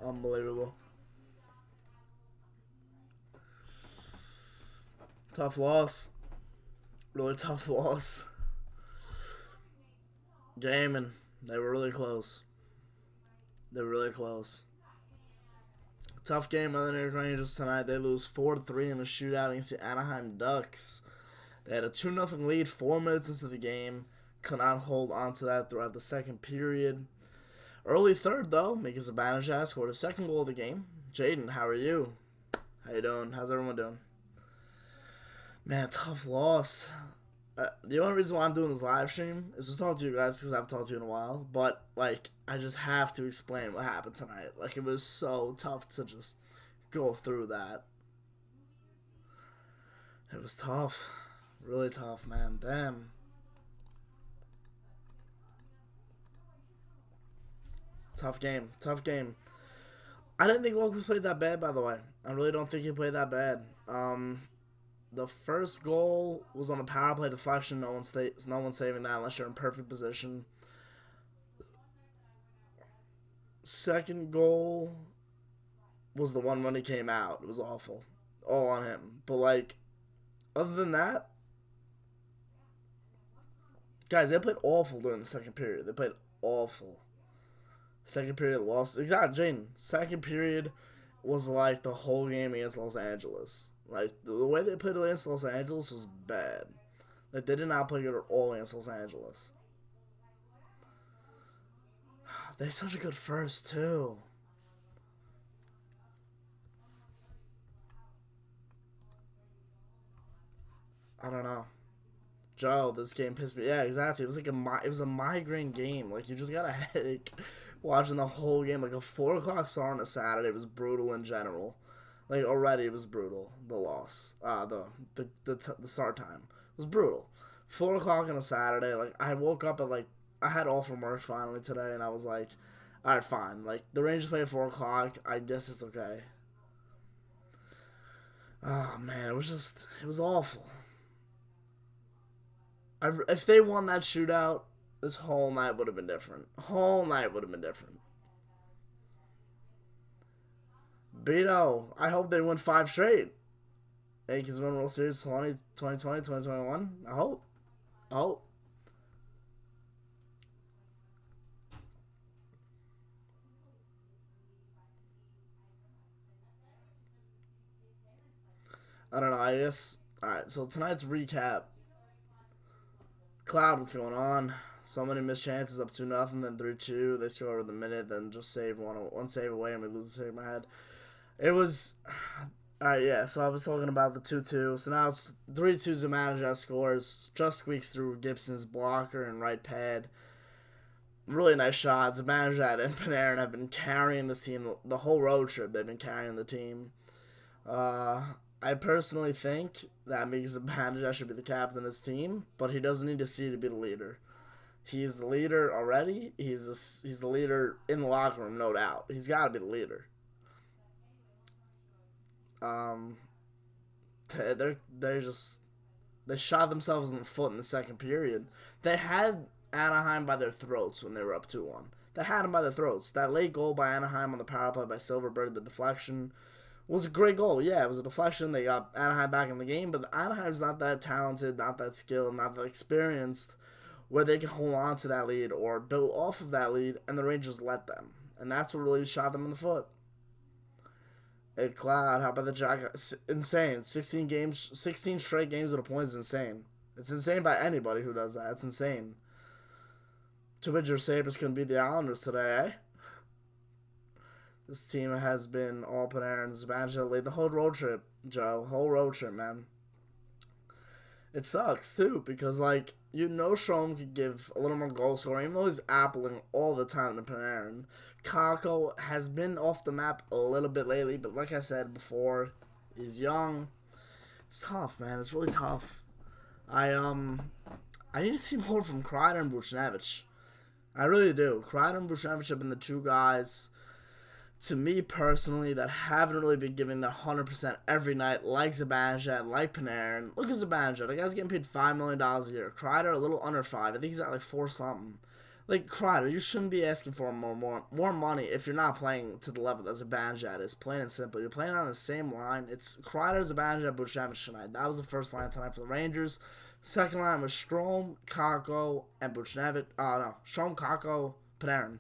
Unbelievable. Tough loss. Really tough loss. Gaming. They were really close. They were really close. Tough game by the New York Rangers tonight. They lose 4-3 in a shootout against the Anaheim Ducks. They had a 2-0 lead 4 minutes into the game. Could not hold on to that throughout the second period. Early third, though, Mika Zibanejad scored his second goal of the game. Jaden, how are you? How you doing? How's everyone doing? Man, tough loss. The only reason why I'm doing this live stream is to talk to you guys because I haven't talked to you in a while. But, like, I just have to explain what happened tonight. Like, it was so tough to just go through that. It was tough. Really tough, man. Damn. Tough game. Tough game. I didn't think Locals played that bad, by the way. I really don't think he played that bad. The first goal was on a power play deflection. No one's saving that unless you're in perfect position. Second goal was the one when he came out. It was awful. All on him. But, like, other than that, guys, they played awful during the second period. They played awful. Second period lost. Exactly, Jaden. Second period was like the whole game against Los Angeles. Like, the way they played against Los Angeles was bad. Like, they did not play good at all against Los Angeles. They had such a good first, too. I don't know. Joe, this game pissed me. Yeah, exactly. It was like it was a migraine game. Like, you just got a headache watching the whole game. Like, a 4 o'clock start on a Saturday was brutal in general. Like, already it was brutal. The loss, the start time was brutal. 4 o'clock on a Saturday. Like, I woke up at, like, I had off from work finally today, and I was like, all right, fine. Like, the Rangers play at 4 o'clock. I guess it's okay. Oh man, it was awful. If they won that shootout, this whole night would have been different. Whole night would have been different. Beto, I hope they win 5 straight. Yankees win World Series 2020, 2021. I hope. I hope. I don't know, I guess. Alright, so tonight's recap. Cloud, what's going on? So many missed chances, up 2-0, then 3-2. They score over the minute, then just save one save away, and we lose the save in my head. It was. Alright, yeah, so I was talking about the 2-2. So now it's 3-2 Zibanejad scores. Just squeaks through Gibson's blocker and right pad. Really nice shots. Zibanejad and Panarin have been carrying the team. The whole road trip, they've been carrying the team. I personally think that Mika Zibanejad should be the captain of this team, but he doesn't need to see to be the leader. He's the leader already. He's the leader in the locker room, no doubt. He's got to be the leader. They shot themselves in the foot in the second period. They had Anaheim by their throats when they were up 2-1. They had them by their throats. That late goal by Anaheim on the power play by Silverberg, the deflection, was a great goal. Yeah, it was a deflection. They got Anaheim back in the game, but Anaheim's not that talented, not that skilled, not that experienced where they can hold on to that lead or build off of that lead, and the Rangers let them. And that's what really shot them in the foot. Hey, Cloud, how about the Jack? Insane. 16 straight games with a point is insane. It's insane by anybody who does that. It's insane. Too bad your Sabres couldn't beat the Islanders today, eh? This team has been all Panarin and Zibanejad late the whole road trip, Joe. Whole road trip, man. It sucks, too, because, like, Strome could give a little more goal scoring, even though he's appling all the time to Panarin. Kako has been off the map a little bit lately, but like I said before, he's young. It's tough, man. It's really tough. I need to see more from Kreider and Buchnevich. I really do. Kreider and Buchnevich have been the two guys, to me personally, that haven't really been giving their 100% every night, like Zibanejad, like Panarin. Look at Zibanejad. The guy's getting paid $5 million a year. Kreider, a little under 5. I think he's at like 4 something. Like Kreider, you shouldn't be asking for more money if you're not playing to the level that Zibanejad is. Plain and simple, you're playing on the same line. It's Kreider, Zibanejad, Buchnevich tonight. That was the first line tonight for the Rangers. Second line was Strome, Kakko, and Buchnevich. No, Strome, Kakko, Panarin.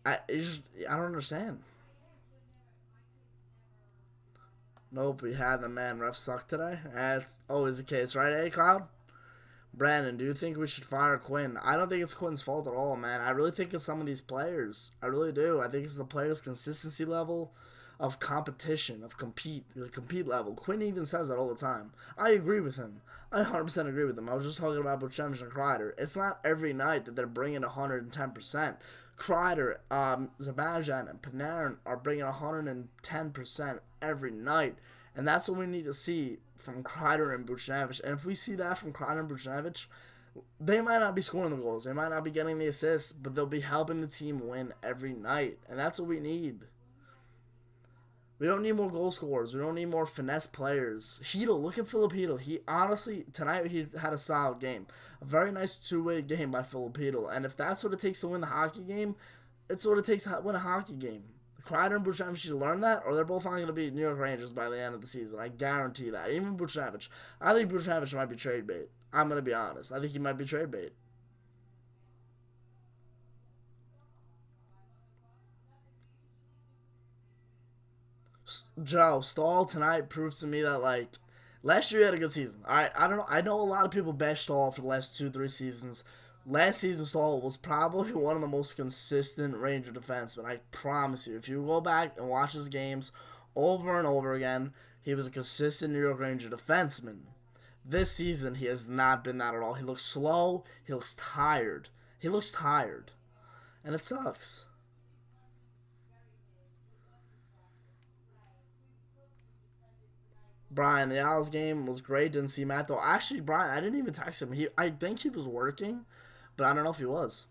I don't understand. Nope, we had the man. Refs suck today. That's always the case, right, A-Cloud? Brandon, do you think we should fire Quinn? I don't think it's Quinn's fault at all, man. I really think it's some of these players. I really do. I think it's the players' consistency level of competition, of the compete level. Quinn even says that all the time. I agree with him. I 100% agree with him. I was just talking about Buchnevich and Kreider. It's not every night that they're bringing 110%. Kreider, Zibanejad, and Panarin are bringing 110% every night. And that's what we need to see from Kreider and Buchnevich. And if we see that from Kreider and Buchnevich, they might not be scoring the goals. They might not be getting the assists, but they'll be helping the team win every night. And that's what we need. We don't need more goal scorers. We don't need more finesse players. Hedl, look at Filip Hedl. He honestly, tonight he had a solid game. A very nice two-way game by Filip Hedl. And if that's what it takes to win the hockey game, it's what it takes to win a hockey game. Kreider and Buchnevich should learn that, or they're both not going to be New York Rangers by the end of the season. I guarantee that. Even Buchnevich. I think Buchnevich might be trade bait. I'm going to be honest. I think he might be trade bait. Joe, Stahl tonight proves to me that, like, last year he had a good season. I don't know. I know a lot of people bash Stahl for the last 2-3 seasons. Last season, Stahl was probably one of the most consistent Ranger defensemen. I promise you. If you go back and watch his games over and over again, he was a consistent New York Ranger defenseman. This season, he has not been that at all. He looks slow. He looks tired. He looks tired. And it sucks. Brian, the Owls game was great. Didn't see Matt though. Actually, Brian, I didn't even text him. I think he was working, but I don't know if he was.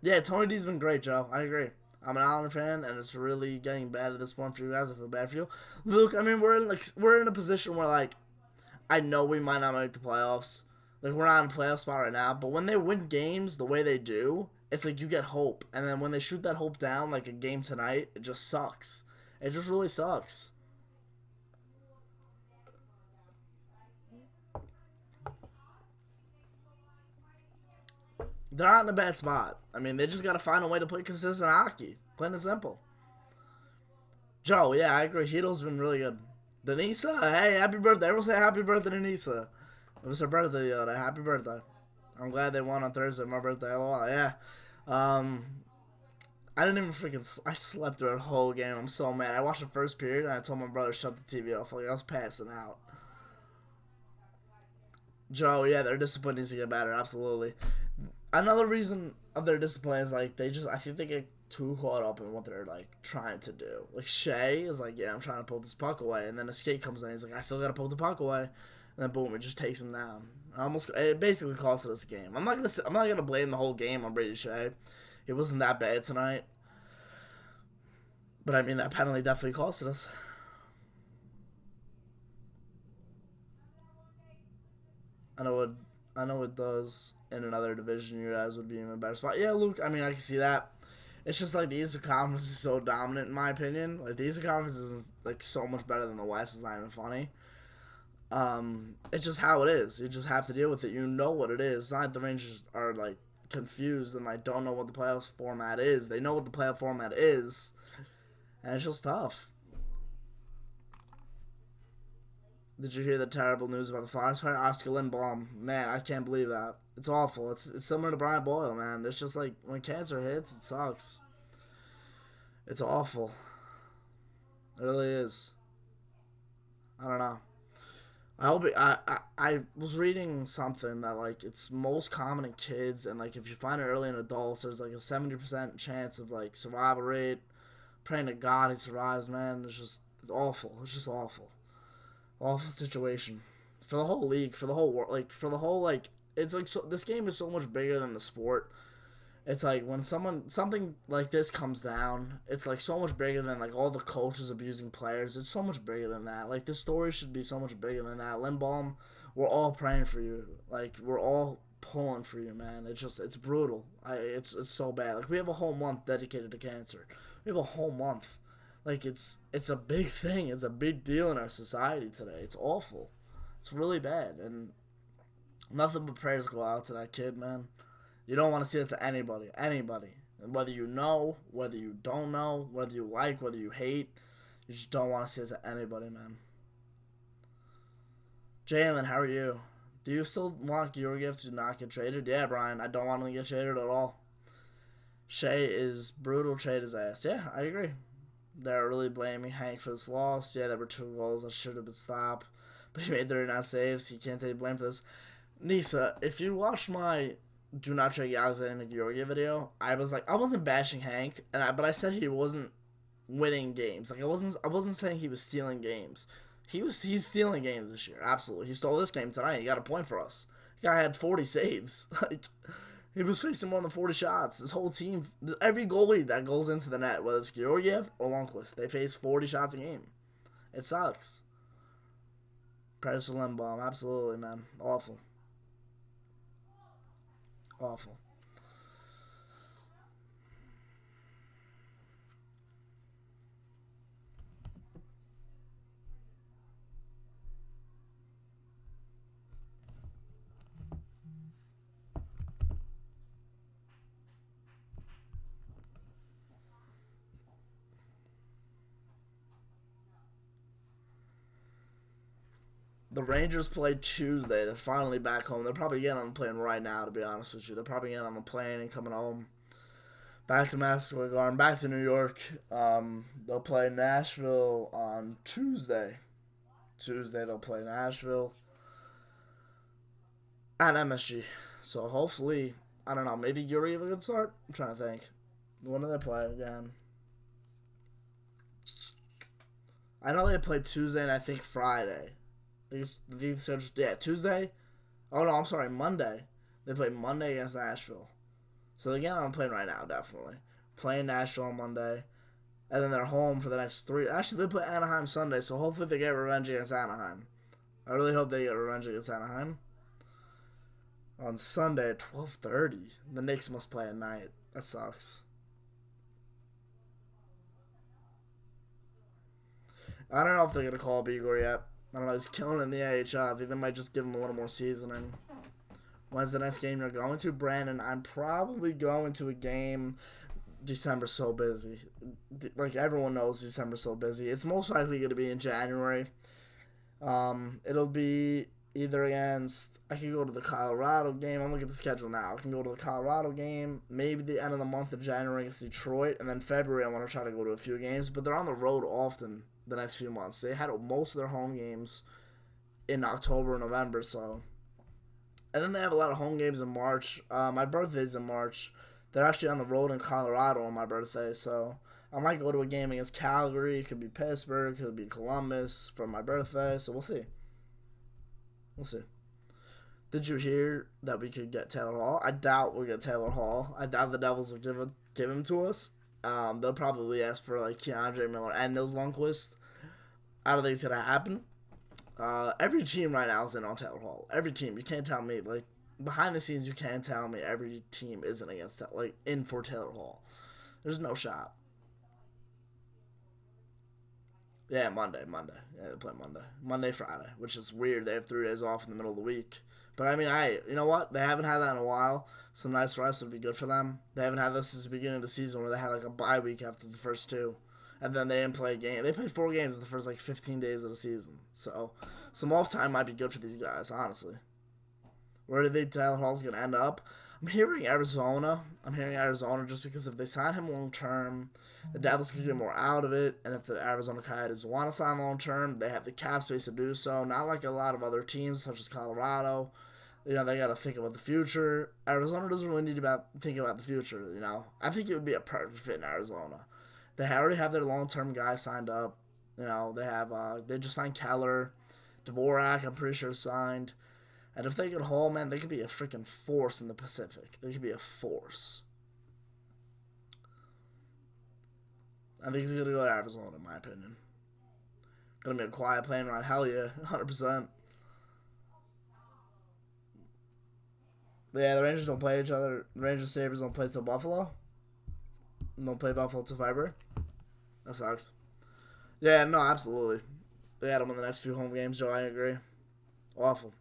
Yeah, Tony D's been great, Joe. I agree. I'm an Islander fan, and it's really getting bad at this point for you guys. I feel bad for you, Luke. I mean, we're in a position where like I know we might not make the playoffs. Like we're not in a playoff spot right now, but when they win games the way they do, it's like you get hope, and then when they shoot that hope down, like a game tonight, it just sucks. It just really sucks. They're not in a bad spot. I mean, they just got to find a way to play consistent hockey. Plain and simple. Joe, yeah, I agree. Hedo's been really good. Denisa, hey, happy birthday. Everyone say happy birthday, Denisa. It was her birthday the other day. Happy birthday. I'm glad they won on Thursday. My birthday. LOL. Yeah. Um, I didn't even I slept through the whole game. I'm so mad. I watched the first period and I told my brother to shut the TV off. Like, I was passing out. Joe, yeah, their discipline needs to get better. Absolutely. Another reason of their discipline is like I think they get too caught up in what they're like trying to do. Like Shea is like, yeah, I'm trying to poke this puck away, and then a skate comes in, he's like, I still gotta poke the puck away, and then boom, it just takes him down. It basically cost us a game. I'm not gonna blame the whole game on Brady Shea. It wasn't that bad tonight, but I mean that penalty definitely costed us. I know it. I know it does. In another division, you guys would be in a better spot. Yeah, Luke. I mean, I can see that. It's just like the Eastern Conference is so dominant, in my opinion. Like the Eastern Conference is like so much better than the West. It's not even funny. It's just how it is. You just have to deal with it. You know what it is. It's not like the Rangers are like confused and like don't know what the playoffs format is. They know what the playoff format is, and it's just tough. Did you hear the terrible news about the Flyers player Oskar Lindblom? Man, I can't believe that. It's awful. It's similar to Brian Boyle, man. It's just like when cancer hits, it sucks. It's awful. It really is. I don't know. I hope I was reading something that like it's most common in kids, and like if you find it early in adults, there's like a 70% chance of like survival rate. Praying to God he survives, man. It's awful. It's just awful. Awful situation for the whole league, for the whole world, like for the whole like it's like so, this game is so much bigger than the sport. It's like when something like this comes down, it's like so much bigger than like all the coaches abusing players. It's so much bigger than that. Like this story should be so much bigger than that. Lindblom, we're all praying for you. Like we're all pulling for you, man. It's brutal. It's so bad. Like we have a whole month dedicated to cancer. We have a whole month. Like it's a big thing. It's a big deal in our society today. It's awful. It's really bad, and nothing but prayers go out to that kid, man. You don't want to see it to anybody, anybody. And whether you know, whether you don't know, whether you like, whether you hate, you just don't want to see it to anybody, man. Jalen, how are you? Do you still want Georgiev to not get traded? Yeah, Brian, I don't want him to get traded at all. Shea is brutal, trade his ass. Yeah, I agree. They're really blaming Hank for this loss. Yeah, there were 2 goals that should have been stopped. But he made 39 saves, so you can't take blame for this. Nisa, if you watched my Do Not Trade Alexander Georgiev video, I wasn't bashing Hank, but I said he wasn't winning games. Like I wasn't saying he was stealing games. He's stealing games this year. Absolutely. He stole this game tonight. He got a point for us. The guy had 40 saves. Like he was facing more than 40 shots. This whole team, every goalie that goes into the net, whether it's Georgiev or Lundqvist, they face 40 shots a game. It sucks. Prayers for Lindblom. Absolutely, man. Awful. Awful. The Rangers play Tuesday. They're finally back home. They're probably getting on the plane right now, to be honest with you. They're probably getting on the plane and coming home. Back to Madison Square Garden, back to New York. They'll play Nashville on Tuesday. Tuesday they'll play Nashville at MSG. So hopefully, I don't know, maybe Yuri have a good start? I'm trying to think. When do they play again? I know they played Tuesday and I think Friday. Yeah, Tuesday. Oh no, I'm sorry, Monday. They play Monday against Nashville. So again, I'm playing right now, definitely. Playing Nashville on Monday. And then they're home for the next 3. Actually, they play Anaheim Sunday, so hopefully they get revenge against Anaheim. I really hope they get revenge against Anaheim. On Sunday at 12:30. The Knicks must play at night. That sucks. I don't know if they're going to call Igor yet. I don't know. He's killing it in the AHL. I think they might just give him a little more seasoning. When's the next game you're going to? Brandon, I'm probably going to a game. December's so busy. Like, everyone knows December's so busy. It's most likely going to be in January. It'll be either against... I can go to the Colorado game. I'm looking at the schedule now. I can go to the Colorado game. Maybe the end of the month of January against Detroit. And then February, I want to try to go to a few games. But they're on the road often the next few months. They had most of their home games in October and November, so... And then they have a lot of home games in March. My birthday's in March. They're actually on the road in Colorado on my birthday, so I might go to a game against Calgary. It could be Pittsburgh. It could be Columbus for my birthday, so we'll see. We'll see. Did you hear that we could get Taylor Hall? I doubt we'll get Taylor Hall. I doubt the Devils will give him to us. They'll probably ask for like Keandre Miller and Nils Lundqvist. I don't think it's going to happen. Every team right now is in on Taylor Hall. Every team. You can't tell me. Like, behind the scenes, you can't tell me every team isn't against, like, in for Taylor Hall. There's no shot. Yeah, Monday. Yeah, they play Monday. Monday, Friday, which is weird. They have 3 days off in the middle of the week. But, I mean, you know what? They haven't had that in a while. Some nice rest would be good for them. They haven't had this since the beginning of the season where they had, like, a bye week after the first 2. And then they didn't play a game. They played 4 games in the first, 15 days of the season. So, some off time might be good for these guys, honestly. Where do they think Taylor Hall's going to end up? I'm hearing Arizona. Just because if they sign him long-term, the Devils can get more out of it. And if the Arizona Coyotes want to sign long-term, they have the cap space to do so. Not like a lot of other teams, such as Colorado. They got to think about the future. Arizona doesn't really need to think about the future, I think it would be a perfect fit in Arizona. They already have their long-term guys signed up. They just signed Keller. Dvorak, I'm pretty sure, signed. And if they get Hall, man, they could be a freaking force in the Pacific. They could be a force. I think he's going to go to Arizona, in my opinion. Going to be a quiet plane ride. Hell yeah, 100%. Yeah, the Rangers don't play each other. The Rangers Sabres don't play till Buffalo. Don't play Buffalo till February. That sucks. Yeah, no, absolutely. They had them in the next few home games, Joe. I agree. Awful.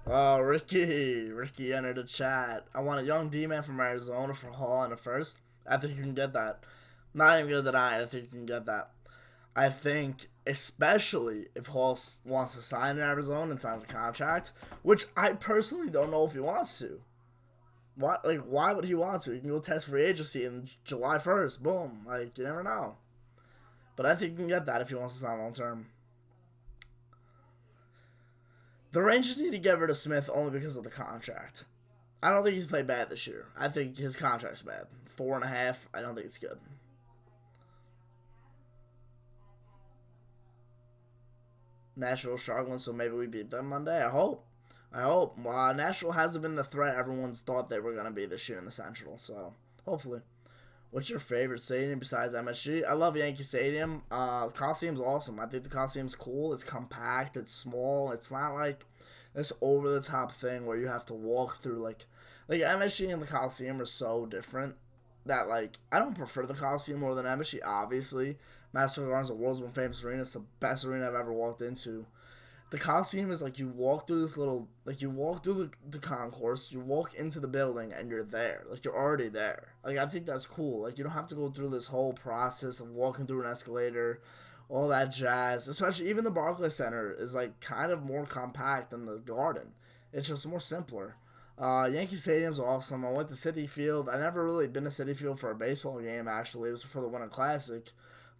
Oh, Ricky. Ricky entered the chat. I want a young D-man from Arizona for Hall in the first. I think you can get that. Not even gonna deny it. I think you can get that. I think, especially if Hall wants to sign in Arizona and signs a contract, which I personally don't know if he wants to. What? Like, why would he want to? He can go test free agency in July 1st. Boom. Like, you never know. But I think you can get that if he wants to sign long term. The Rangers need to get rid of Smith only because of the contract. I don't think he's played bad this year. I think his contract's bad. 4.5. I don't think it's good. Nashville struggling, so maybe we beat them Monday. I hope. I hope. Nashville hasn't been the threat everyone's thought they were going to be this year in the Central, so hopefully. What's your favorite stadium besides MSG? I love Yankee Stadium. Coliseum's awesome. I think the Coliseum's cool. It's compact. It's small. It's not like this over the top thing where you have to walk through like MSG and the Coliseum are so different that like I don't prefer the Coliseum more than MSG. Obviously, Madison Square Garden's the world's most famous arena. It's the best arena I've ever walked into. The Coliseum is like you walk through this little, like you walk through the concourse, you walk into the building, and you're there. Like you're already there. Like I think that's cool. Like you don't have to go through this whole process of walking through an escalator, all that jazz. Especially even the Barclays Center is like kind of more compact than the Garden. It's just more simpler. Yankee Stadium's awesome. I went to Citi Field. I never really been to Citi Field for a baseball game. Actually, it was for the Winter Classic.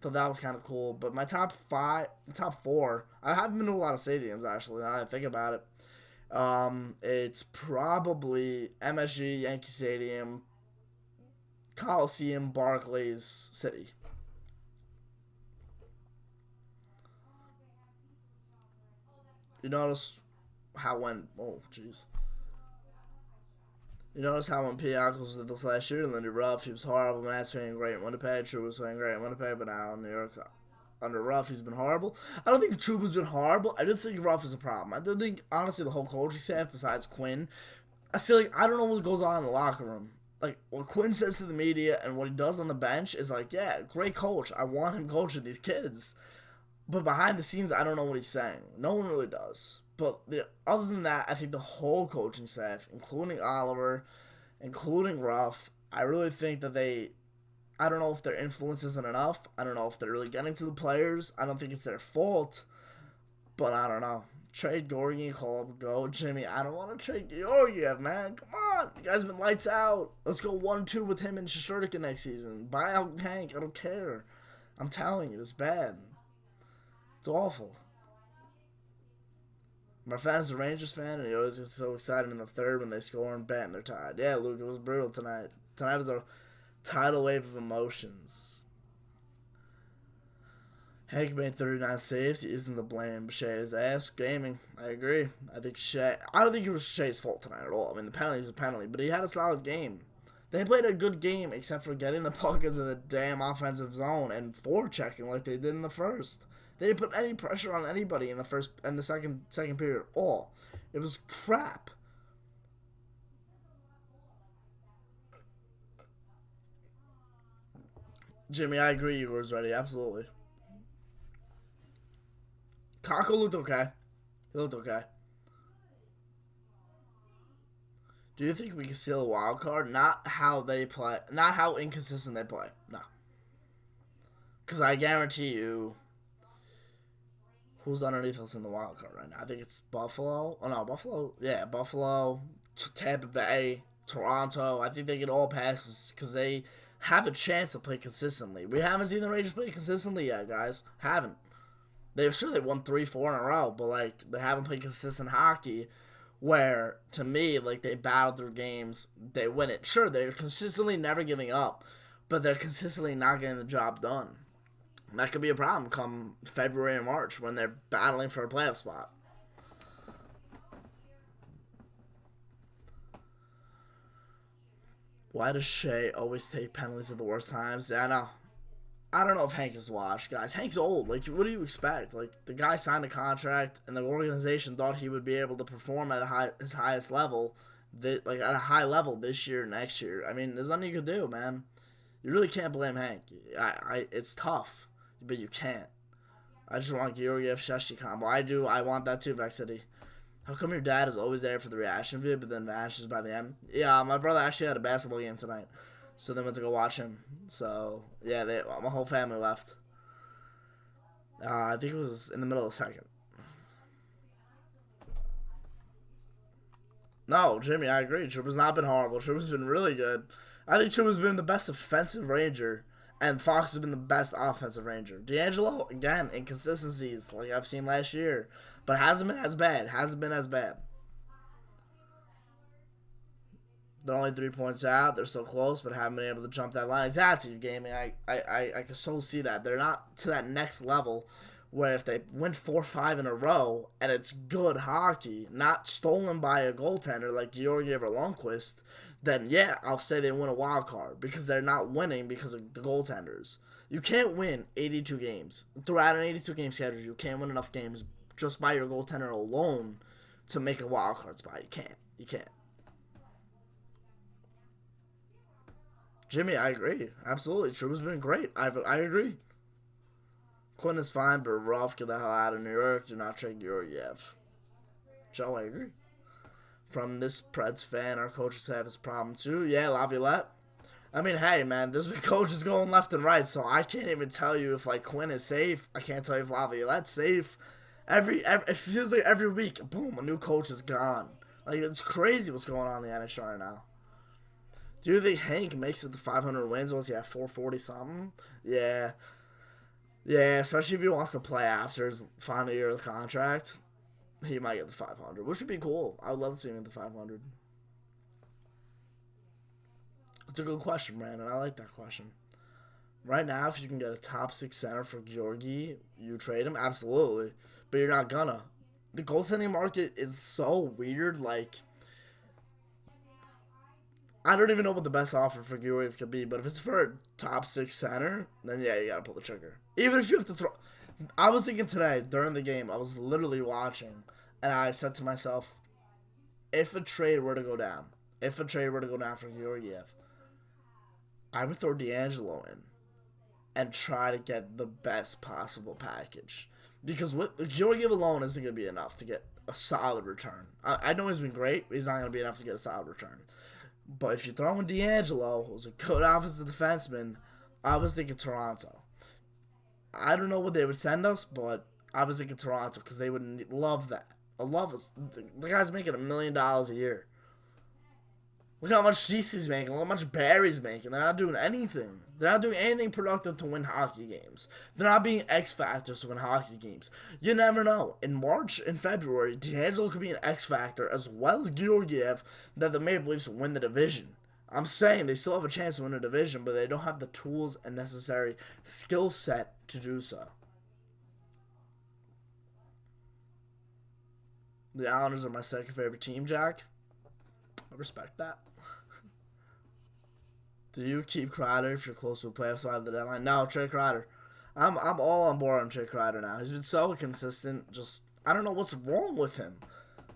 Thought that was kind of cool. But my top four, I haven't been to a lot of stadiums actually. Now that I think about it, it's probably MSG, Yankee Stadium, Coliseum, Barclays, City. You notice how when jeez. You notice how when P. Eccles did this last year, Lindy Ruff, he was horrible when that's playing great in Winnipeg. True was playing great in Winnipeg, but now in New York, under Ruff, he's been horrible. I don't think Trouba's been horrible. I just think Ruff is a problem. I do think, honestly, the whole coaching staff, besides Quinn, I feel like I don't know what goes on in the locker room. Like, what Quinn says to the media and what he does on the bench is like, yeah, great coach. I want him coaching these kids. But behind the scenes, I don't know what he's saying. No one really does. But other than that, I think the whole coaching staff, including Oliver, including Ruff, I really think that I don't know if their influence isn't enough. I don't know if they're really getting to the players. I don't think it's their fault. But I don't know. Trade Georgiev, call up, go. Jimmy, I don't want to trade Georgiev, man. Come on. You guys been lights out. Let's go 1-2 with him and Shesterkin next season. Buy out Hank. I don't care. I'm telling you, it's bad. It's awful. My friend's a Rangers fan, and he always gets so excited in the third when they score and bam, they're tied. Yeah, Luke, it was brutal tonight. Tonight was a tidal wave of emotions. Hank made 39 saves. He isn't to blame. Shea's ass. Gaming. I agree. I don't think it was Shea's fault tonight at all. I mean, the penalty was a penalty, but he had a solid game. They played a good game except for getting the puck into the damn offensive zone and forechecking like they did in the first. They didn't put any pressure on anybody in the first and the second period at all. It was crap. Jimmy, I agree. You were ready. Absolutely. Kako looked okay. He looked okay. Do you think we can steal a wild card? Not how they play. Not how inconsistent they play. No. Because I guarantee you, who's underneath us in the wild card right now? I think it's Buffalo. Oh no, Buffalo. Yeah, Buffalo, Tampa Bay, Toronto. I think they get all passes because they have a chance to play consistently. We haven't seen the Rangers play consistently yet, guys. Haven't. They're sure they won 3-4 in a row, but like they haven't played consistent hockey Where, to me, like, they battled through games, they win it. Sure, they're consistently never giving up, but they're consistently not getting the job done. And that could be a problem come February and March when they're battling for a playoff spot. Why does Shea always take penalties at the worst times? Yeah, I know. I don't know if Hank is washed, guys. Hank's old. Like, what do you expect? Like, the guy signed a contract, and the organization thought he would be able to perform at his highest level, like at a high level this year, next year. I mean, there's nothing you can do, man. You really can't blame Hank. It's tough, but you can't. I just want Georgiev Shesty combo. I do. I want that too, Vexity. How come your dad is always there for the reaction vid, but then vanishes by the end? Yeah, my brother actually had a basketball game tonight. So then went to go watch him. So, yeah, my whole family left. I think it was in the middle of the second. No, Jimmy, I agree. Trouba's not been horrible. Trouba's been really good. I think Trouba's been the best offensive Ranger, and Fox has been the best offensive Ranger. D'Angelo, again, inconsistencies like I've seen last year, but hasn't been as bad. Hasn't been as bad. They're only 3 points out. They're so close, but haven't been able to jump that line. Exactly, gaming. I can so see that. They're not to that next level where if they win 4-5 in a row and it's good hockey, not stolen by a goaltender like Georgiev or Lundqvist, then yeah, I'll say they win a wild card because they're not winning because of the goaltenders. You can't win 82 games. Throughout an 82 game schedule, you can't win enough games just by your goaltender alone to make a wild card spot. You can't. You can't. Jimmy, I agree. Absolutely. Trouba's been great. I agree. Quinn is fine, but Rolf, get the hell out of New York. Do not trade Georgiev. Joe, I agree. From this Preds fan, our coaches have this problem too. Yeah, Laviolette. I mean, hey, man, there's been coaches going left and right, so I can't even tell you if, like, Quinn is safe. I can't tell you if Laviolette's safe. It feels like every week, boom, a new coach is gone. Like, it's crazy what's going on in the NHL right now. Do you think Hank makes it to 500 wins once he at 440 something? Yeah. Yeah, especially if he wants to play after his final year of the contract. He might get the 500, which would be cool. I would love to see him at the 500. It's a good question, Brandon. I like that question. Right now, if you can get a top 6 center for Georgie, you trade him? Absolutely. But you're not gonna. The goaltending market is so weird, like... I don't even know what the best offer for Georgiev could be, but if it's for a top 6 center, then yeah, you gotta pull the trigger. Even if you have to throw... I was thinking today, during the game, I was literally watching, and I said to myself, if a trade were to go down for Georgiev, I would throw D'Angelo in and try to get the best possible package. Because with Georgiev alone isn't going to be enough to get a solid return. I know he's been great, but he's not going to be enough to get a solid return. But if you throw in D'Angelo, who's a good offensive defenseman, I was thinking Toronto. I don't know what they would send us, but I was thinking Toronto because they would love that. I love it. The guy's making $1 million a year. Look how much CC's making. Look how much Barry's making. They're not doing anything. They're not doing anything productive to win hockey games. They're not being X factors to win hockey games. You never know. In March and February, D'Angelo could be an X factor as well as Georgiev that the Maple Leafs win the division. I'm saying they still have a chance to win a division, but they don't have the tools and necessary skill set to do so. The Islanders are my second favorite team, Jack. I respect that. Do you keep Kreider if you're close to a playoff spot at the deadline? No, trade Kreider. I'm all on board on Trey Kreider now. He's been so consistent. Just I don't know what's wrong with him.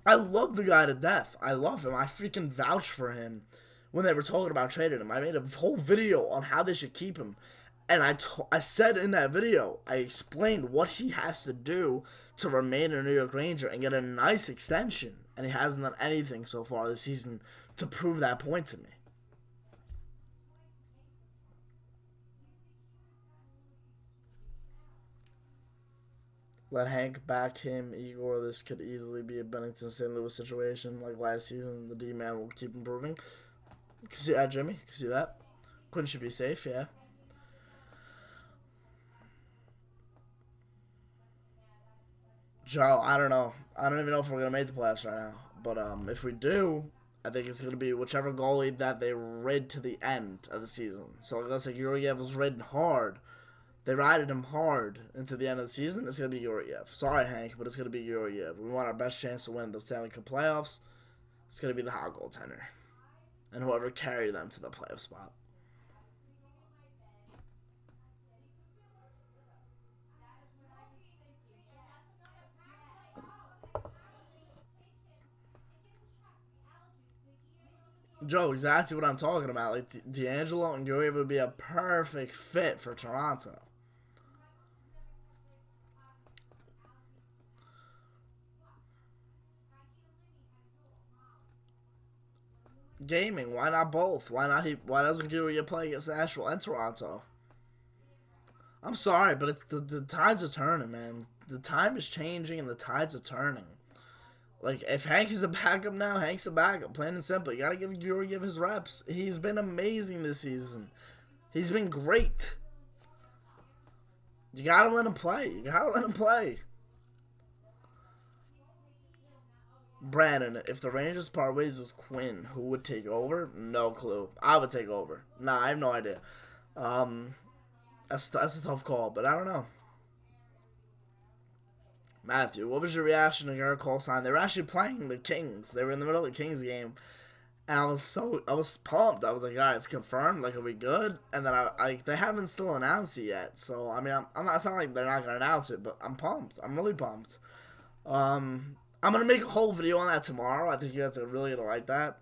I love the guy to death. I love him. I freaking vouch for him when they were talking about trading him. I made a whole video on how they should keep him. And I said in that video, I explained what he has to do to remain a New York Ranger and get a nice extension. And he hasn't done anything so far this season to prove that point to me. Let Hank back him, Igor. This could easily be a Bennington St. Louis situation like last season. The D-man will keep improving. You can see that, Jimmy. You can see that. Quinn should be safe, yeah. Joe, I don't know. I don't even know if we're going to make the playoffs right now. But if we do, I think it's going to be whichever goalie that they rid to the end of the season. So let's say Georgiev was ridden hard. They rided him hard into the end of the season. It's going to be Georgiev. Sorry, Hank, but it's going to be Georgiev. We want our best chance to win the Stanley Cup playoffs. It's going to be the hot goaltender. And whoever carried them to the playoff spot. Joe, exactly what I'm talking about. Like, D'Angelo and Georgiev would be a perfect fit for Toronto. Gaming, why not both? Why doesn't Georgiev play against Nashville and Toronto? I'm sorry, but the tides are turning, man. The time is changing and the tides are turning. Like, if Hank is a backup now, Hank's a backup. Plain and simple. You gotta give Georgiev his reps. He's been amazing this season. He's been great. You gotta let him play. You gotta let him play. Brandon, if the Rangers part ways with Quinn, who would take over? No clue. I would take over. Nah, I have no idea. Um, that's a tough call, but I don't know. Matthew, what was your reaction to Garrett Cole sign? They were actually playing the Kings. They were in the middle of the Kings game, and I was pumped. I was like, "Guys, it's confirmed. Like, are we good?" And then they haven't still announced it yet. So I mean, I'm not. It's not like they're not gonna announce it, but I'm pumped. I'm really pumped. I'm gonna make a whole video on that tomorrow. I think you guys are really gonna like that.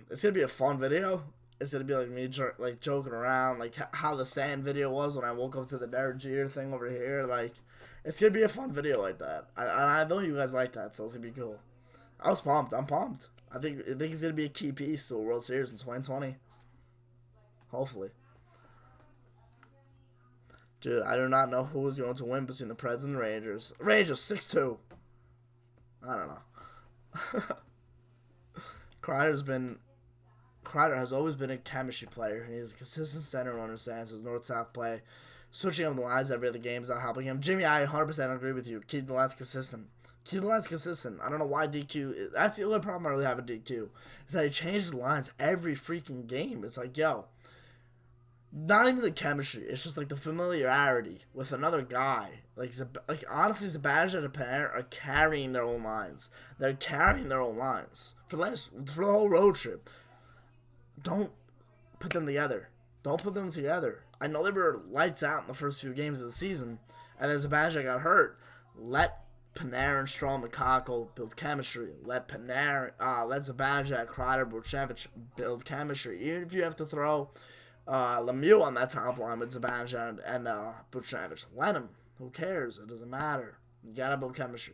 It's gonna be a fun video. It's gonna be like me like joking around, like how the stand video was when I woke up to the Derek Jeter thing over here. Like, it's gonna be a fun video like that. I know you guys like that, so it's gonna be cool. I was pumped. I'm pumped. I think it's gonna be a key piece to the World Series in 2020. Hopefully. Dude, I do not know who is going to win between the Preds and the Rangers. Rangers 6-2. I don't know. Kreider has always been a chemistry player. He's a consistent center who understands his north-south play. Switching up the lines every other game is not helping him. Jimmy, I 100% agree with you. Keep the lines consistent. Keep the lines consistent. I don't know why DQ. That's the only problem I really have with DQ. Is that he changes the lines every freaking game. It's like, yo, not even the chemistry. It's just like the familiarity with another guy. Like honestly, Zibanejad and Panarin are carrying their own lines. They're carrying their own lines for the whole road trip. Don't put them together. Don't put them together. I know they were lights out in the first few games of the season, and then Zibanejad got hurt. Let Panarin, Strong, McCackle build chemistry. Let Zibanejad, Kreider, Buchnevich build chemistry. Even if you have to throw Lemieux on that top line with Zibanejad and Buchnevich, let him. Who cares? It doesn't matter. You gotta build chemistry.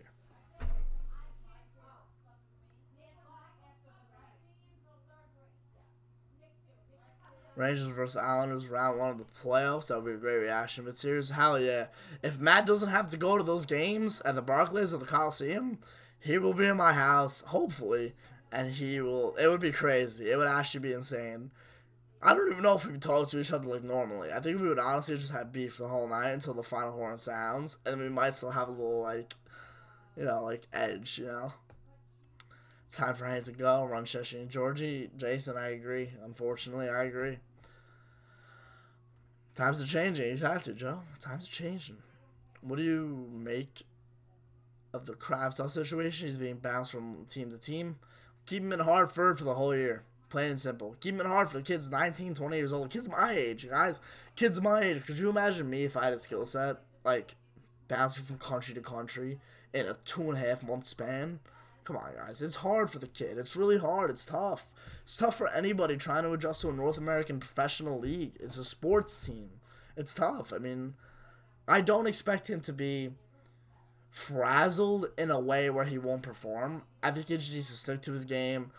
Rangers versus Islanders round 1 of the playoffs. That would be a great reaction. But seriously, hell yeah. If Matt doesn't have to go to those games at the Barclays or the Coliseum, he will be in my house, hopefully. And it would be crazy. It would actually be insane. I don't even know if we could talk to each other like normally. I think we would honestly just have beef the whole night until the final horn sounds. And we might still have a little, edge, It's time for Hank to go. Run Sheshi and Georgie. Jason, I agree. Unfortunately, I agree. Times are changing. Exactly, Joe. Times are changing. What do you make of the Kravtsov situation? He's being bounced from team to team. Keep him in Hartford for the whole year. Plain and simple. Keep him in Hartford. Kids 19, 20 years old. Kids my age, guys. Kids my age. Could you imagine me if I had a skill set? Like, bouncing from country to country in a 2.5-month span? Come on, guys. It's hard for the kid. It's really hard. It's tough. It's tough for anybody trying to adjust to a North American professional league. It's a sports team. It's tough. I mean, I don't expect him to be frazzled in a way where he won't perform. I think he just needs to stick to his game,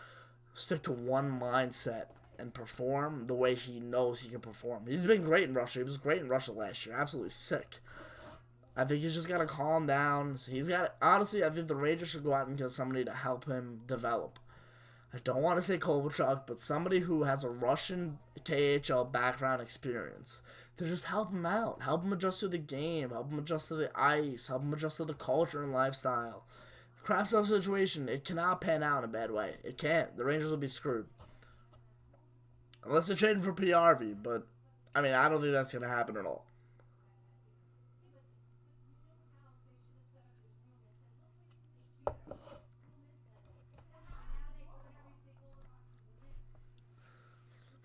stick to one mindset, and perform the way he knows he can perform. He's been great in Russia. He was great in Russia last year. Absolutely sick. I think he's just got to calm down. Honestly, I think the Rangers should go out and get somebody to help him develop. I don't want to say Kovalchuk, but somebody who has a Russian KHL background experience to just help him out. Help him adjust to the game. Help him adjust to the ice. Help him adjust to the culture and lifestyle. Kravtsov situation, it cannot pan out in a bad way. It can't. The Rangers will be screwed. Unless they're trading for PRV, but, I mean, I don't think that's going to happen at all.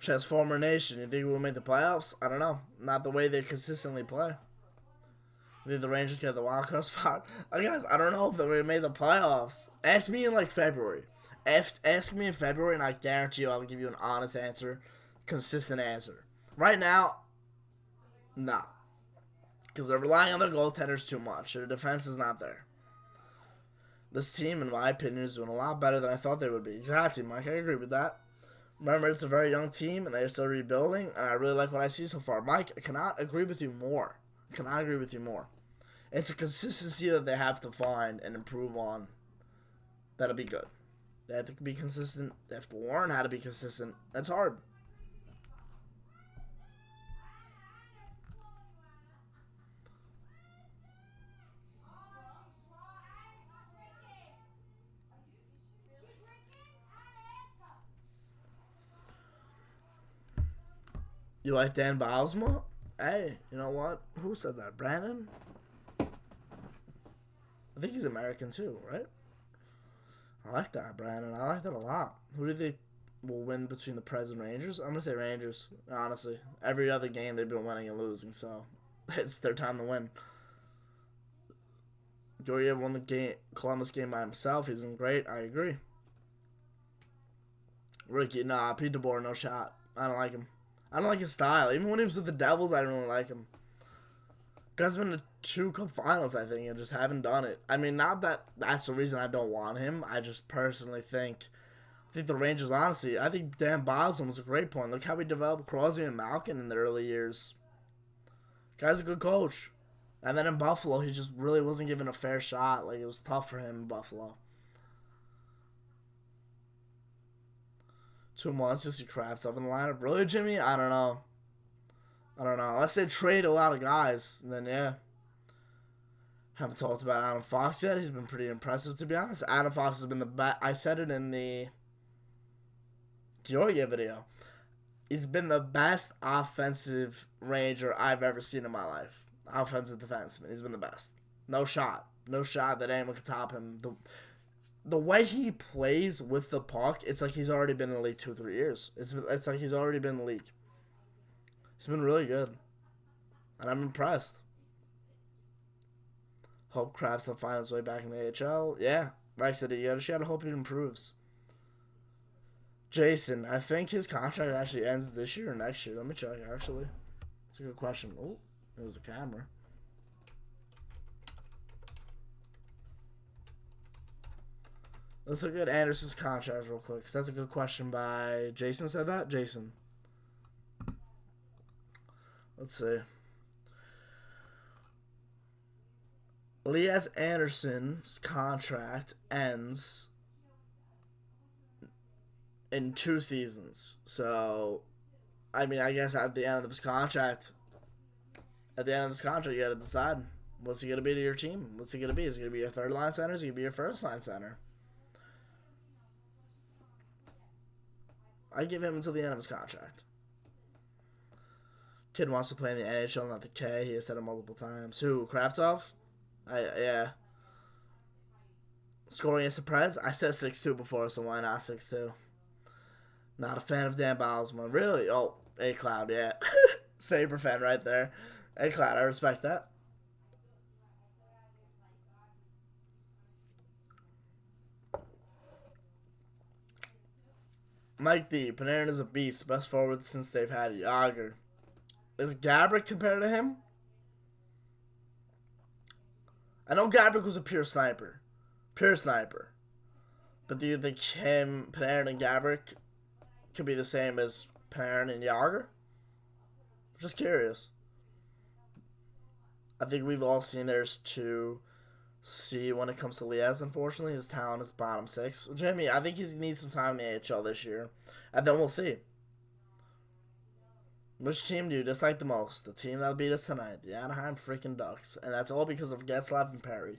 Transformer Nation, you think we'll make the playoffs? I don't know. Not the way they consistently play. You think the Rangers get the wildcard spot? Guys, I don't know if they made the playoffs. Ask me in, like, February. Ask me in February, and I guarantee you I'll give you an honest answer. Consistent answer. Right now, nah. Because they're relying on their goaltenders too much. Their defense is not there. This team, in my opinion, is doing a lot better than I thought they would be. Exactly, Mike. I agree with that. Remember, it's a very young team, and they're still rebuilding, and I really like what I see so far. Mike, I cannot agree with you more. It's a consistency that they have to find and improve on. That'll be good. They have to be consistent. They have to learn how to be consistent. That's hard. You like Dan Bylsma? Hey, you know what? Who said that? Brandon? I think he's American too, right? I like that, Brandon. I like that a lot. Who do you think will win between the Preds and Rangers? I'm going to say Rangers, honestly. Every other game they've been winning and losing, so it's their time to win. Georgiev won the Columbus game by himself. He's been great. I agree. Ricky, nah, Pete DeBoer, no shot. I don't like him. I don't like his style. Even when he was with the Devils, I didn't really like him. Guy's been to 2 Cup finals, I think, and just haven't done it. I mean, not that that's the reason I don't want him. I just personally think the Rangers, honestly, I think Dan Bylsma was a great point. Look how we developed Crosby and Malkin in the early years. Guy's a good coach. And then in Buffalo, he just really wasn't given a fair shot. Like, it was tough for him in Buffalo. 2 months to see Kravtsov in the lineup. Really, Jimmy? I don't know. Unless they trade a lot of guys, then yeah. Haven't talked about Adam Fox yet. He's been pretty impressive, to be honest. Adam Fox has been the best. I said it in the Georgia video. He's been the best offensive Ranger I've ever seen in my life. Offensive defenseman. He's been the best. No shot that anyone can top him. The way he plays with the puck, it's like he's already been in the league 2 or 3 years. It's like he's already been in the league. He's been really good. And I'm impressed. Hope Kravtsov finds his way back in the AHL. Yeah, like I said, you gotta hope he improves. Jason, I think his contract actually ends this year or next year. Let me check, actually. It's a good question. Oh, it was a camera. Let's look at Anderson's contract real quick, because that's a good question by Jason. Said that? Jason. Let's see. Elias Anderson's contract ends in 2 seasons. So, I mean, I guess at the end of his contract, you gotta decide, what's he gonna be to your team? What's he gonna be? Is he gonna be your third line center? Is he gonna be your first line center? I give him until the end of his contract. Kid wants to play in the NHL, not the K. He has said it multiple times. Who? Kravtsov? Yeah. Scoring against the Preds? I said 6-2 before, so why not 6-2? Not a fan of Dan Bylsma. Really? Oh, A-Cloud, yeah. Saber fan right there. A-Cloud, I respect that. Mike D. Panarin is a beast. Best forward since they've had Yager. Is Gabrick compared to him? I know Gabrick was a pure sniper. But do you think Panarin and Gabrick could be the same as Panarin and Yager? Just curious. I think we've all seen theirs to see when it comes to Liaz, unfortunately. His talent is bottom 6. Jimmy, I think he needs some time in the AHL this year. And then we'll see. Which team do you dislike the most? The team that'll beat us tonight. The Anaheim freaking Ducks. And that's all because of Getzlaf and Perry.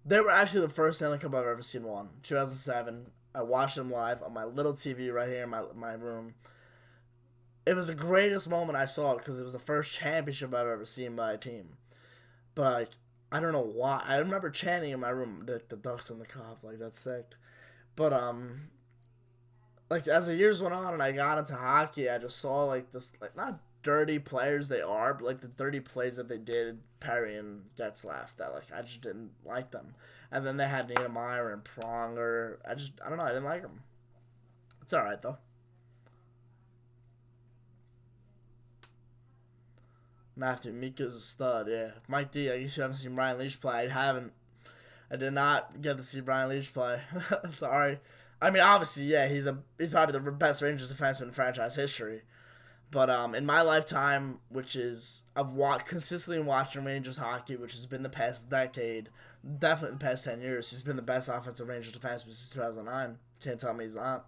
They were actually the first Stanley Cup I've ever seen won. 2007. I watched them live on my little TV right here in my room. It was the greatest moment I saw because it was the first championship I've ever seen by a team. But like, I don't know why. I remember chanting in my room, the Ducks win the cup. Like, that's sick. But like as the years went on and I got into hockey, I just saw like this, like, not dirty players they are, but like the dirty plays that they did, Perry and Getzlaff, that like I just didn't like them. And then they had Niedermeyer and Pronger. I don't know, I didn't like them. It's all right though. Matthew Mika's a stud, yeah. Mike D, I guess you haven't seen Brian Leach play. I haven't. I did not get to see Brian Leach play. Sorry. I mean, obviously, yeah, he's probably the best Rangers defenseman in franchise history. But in my lifetime, which is consistently watching Rangers hockey, which has been the past decade, definitely the past 10 years, he's been the best offensive Rangers defenseman since 2009. Can't tell me he's not.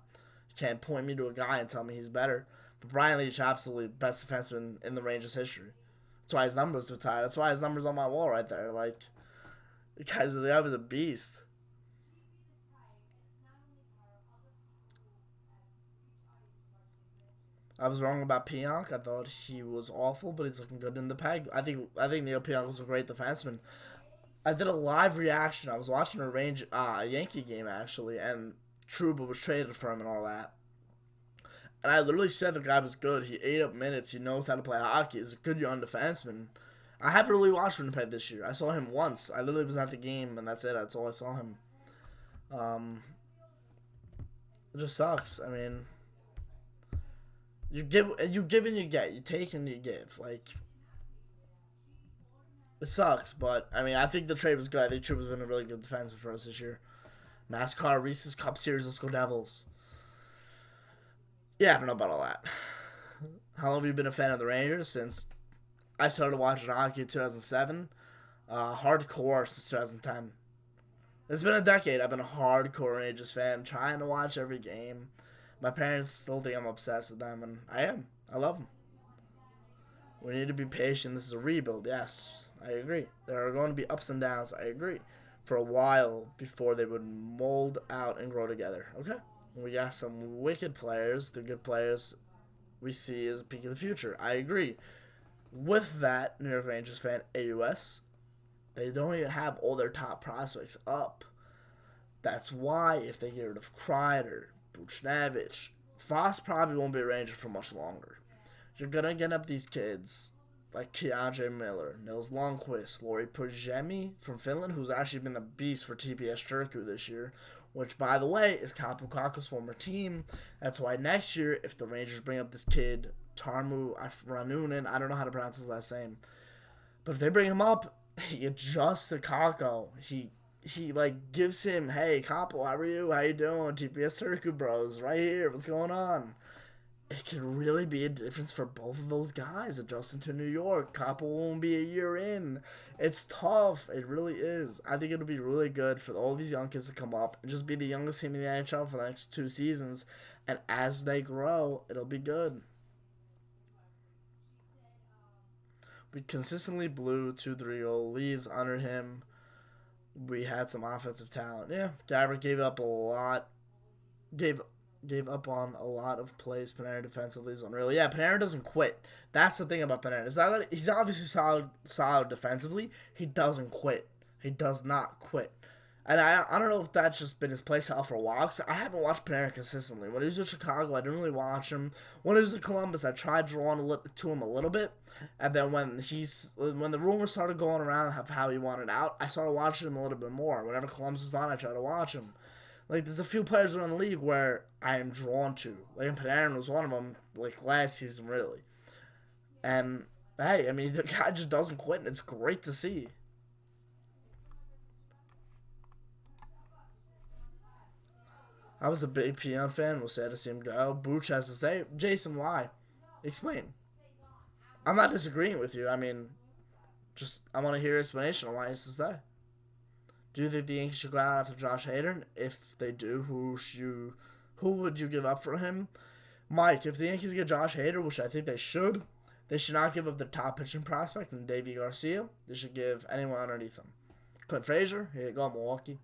You can't point me to a guy and tell me he's better. But Brian Leach, absolutely the best defenseman in the Rangers history. That's why his number's retired. That's why his number's on my wall right there. Like, the guy was a beast. I was wrong about Pionk. I thought he was awful, but he's looking good in the peg. I think Neil Pionk was a great defenseman. I did a live reaction. I was watching a Yankee game actually, and Trouba was traded for him and all that. And I literally said the guy was good. He ate up minutes. He knows how to play hockey. He's a good young defenseman. I haven't really watched Winnipeg this year. I saw him once. I literally was at the game, and that's it. That's all I saw him. It just sucks. I mean, you give and you get. You take and you give. Like, it sucks, but I mean, I think the trade was good. I think Trouba's been a really good defenseman for us this year. NASCAR, Reese's Cup Series, let's go Devils. Yeah, I don't know about all that. How long have you been a fan of the Rangers? Since I started watching hockey in 2007. Hardcore since 2010. It's been a decade. I've been a hardcore Rangers fan, trying to watch every game. My parents still think I'm obsessed with them, and I am. I love them. We need to be patient. This is a rebuild. Yes, I agree. There are going to be ups and downs. I agree. For a while before they would mold out and grow together. Okay? We got some wicked players. The good players we see as a peak of the future. I agree. With that, New York Rangers fan, AUS, they don't even have all their top prospects up. That's why if they get rid of Kreider, Buchnevich, Foss probably won't be a Ranger for much longer. You're going to get up these kids like Keandre Miller, Nils Lundqvist, Lauri Pujemi from Finland, who's actually been the beast for TPS Turku this year, which, by the way, is Kaapo Kakko's former team. That's why next year, if the Rangers bring up this kid, Tarmu Ranunen, I don't know how to pronounce his last name, but if they bring him up, he adjusts to Kakko. He like gives him, hey, Kaapo, how are you? How you doing? TPS Turku bros, right here. What's going on? It can really be a difference for both of those guys adjusting to New York. Kaapo won't be a year in. It's tough. It really is. I think it'll be really good for all these young kids to come up and just be the youngest team in the NHL for the next 2 seasons. And as they grow, it'll be good. We consistently blew 2-3-0 leads under him. We had some offensive talent. Yeah, Gabbert gave up a lot. Gave up on a lot of plays. Panarin defensively is unreal. Yeah, Panarin doesn't quit. That's the thing about Panarin. It's not that he's obviously solid defensively. He doesn't quit. He does not quit. And I don't know if that's just been his play style for a while, because I haven't watched Panarin consistently. When he was in Chicago, I didn't really watch him. When he was in Columbus, I tried drawing to him a little bit. And then when the rumors started going around of how he wanted out, I started watching him a little bit more. Whenever Columbus was on, I tried to watch him. Like, there's a few players around the league where I am drawn to. Like, Panarin was one of them, like, last season, really. And, hey, I mean, the guy just doesn't quit, and it's great to see. I was a big Peon fan. Was sad to see him go. Booch has to say, Jason, why? Explain. I'm not disagreeing with you. I mean, just I want to hear an explanation on why he has to stay. Do you think the Yankees should go out after Josh Hader? If they do, who would you give up for him? Mike, if the Yankees get Josh Hader, which I think they should not give up the top pitching prospect in Davey Garcia. They should give anyone underneath him. Clint Frazier, here you go, Milwaukee.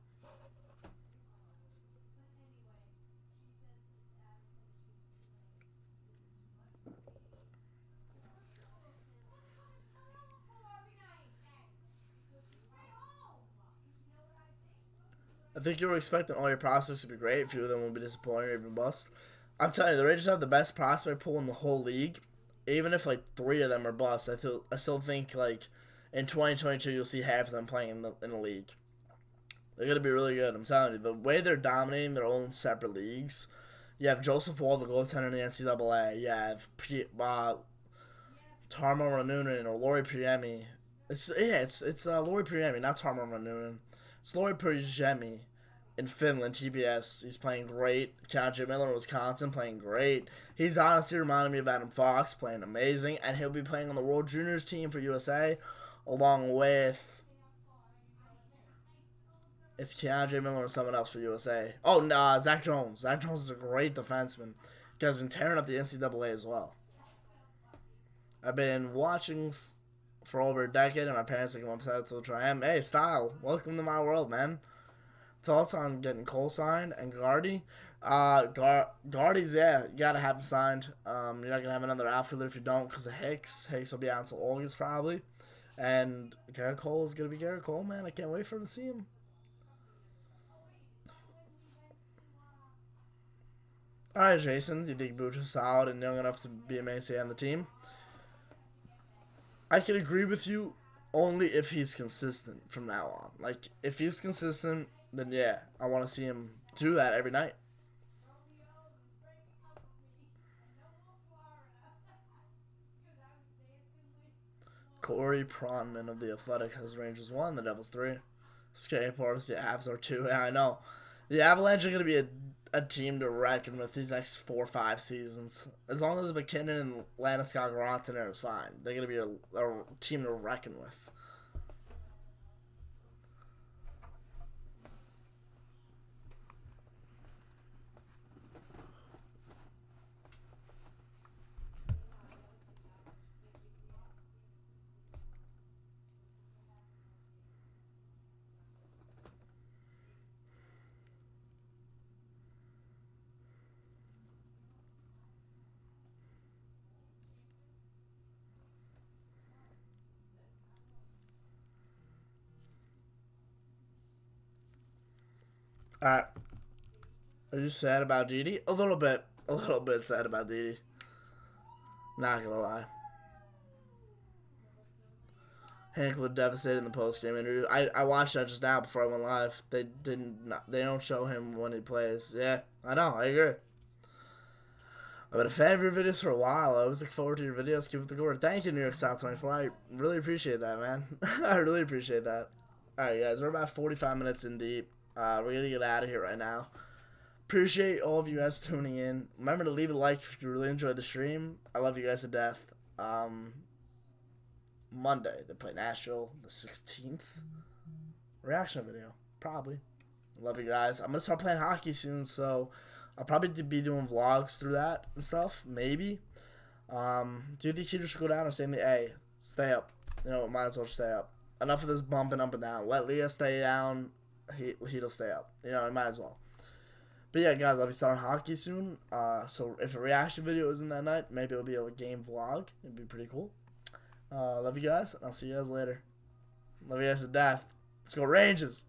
I think you were expecting all your prospects to be great. A few of them will be disappointing or even bust. I'm telling you, the Rangers have the best prospect pool in the whole league. Even if like 3 of them are bust, I still think like in 2022 you'll see half of them playing in the league. They're gonna be really good. I'm telling you, the way they're dominating their own separate leagues. You have Joseph Wall, the goaltender in the NCAA. You have Tarmo Rannunen or Lori Priemi. It's Lori Priemi, not Tarmo Rannunen. It's Lori Priemi in Finland, TBS. He's playing great. Jim Miller in Wisconsin playing great. He's honestly reminding me of Adam Fox, playing amazing, and he'll be playing on the World Juniors team for USA, along with it's Jim Miller and someone else for USA. Oh, no, Zach Jones. Zach Jones is a great defenseman. He has been tearing up the NCAA as well. I've been watching for over a decade, and my parents think I'm upset to try. Hey, Style, welcome to my world, man. Thoughts on getting Cole signed and Gardy? Gardy's, yeah, you gotta have him signed. You're not gonna have another outfielder if you don't because of Hicks. Hicks will be out until August probably. And Garrett Cole is gonna be Garrett Cole, man. I can't wait for him to see him. Alright, Jason, do you think Booch is solid and young enough to be a mainstay on the team? I can agree with you only if he's consistent from now on. Like, if he's consistent, then yeah, I want to see him do that every night. Corey Pronman of The Athletic has Rangers 1, the Devils 3. Skateboarders, the Avs are 2. Yeah, I know. The Avalanche are going to be a team to reckon with these next 4 or 5 seasons. As long as McKinnon and Landeskog Rantanen are signed, they're going to be a team to reckon with. Alright. Are you sad about Didi? A little bit. A little bit sad about Didi. Not gonna lie. Hank looked devastated in the post-game interview. I watched that just now before I went live. They don't show him when he plays. Yeah, I know. I agree. I've been a fan of your videos for a while. I always look forward to your videos. Keep it the good. Thank you, New York Style 24. I really appreciate that, man. I really appreciate that. Alright, guys. We're about 45 minutes in deep. We're going to get out of here right now. Appreciate all of you guys tuning in. Remember to leave a like if you really enjoyed the stream. I love you guys to death. Monday, they play Nashville the 16th. Reaction video. Probably. Love you guys. I'm going to start playing hockey soon, so I'll probably be doing vlogs through that and stuff. Maybe. Do you think Heater should go down or stay in the A? Stay up. You know, might as well stay up. Enough of this bumping up and down. Let Leah stay down. He'll stay up. You know, I might as well. But yeah, guys, I'll be starting hockey soon. So if a reaction video isn't that night, maybe it'll be a game vlog. It'd be pretty cool. Love you guys, and I'll see you guys later. Love you guys to death. Let's go Rangers!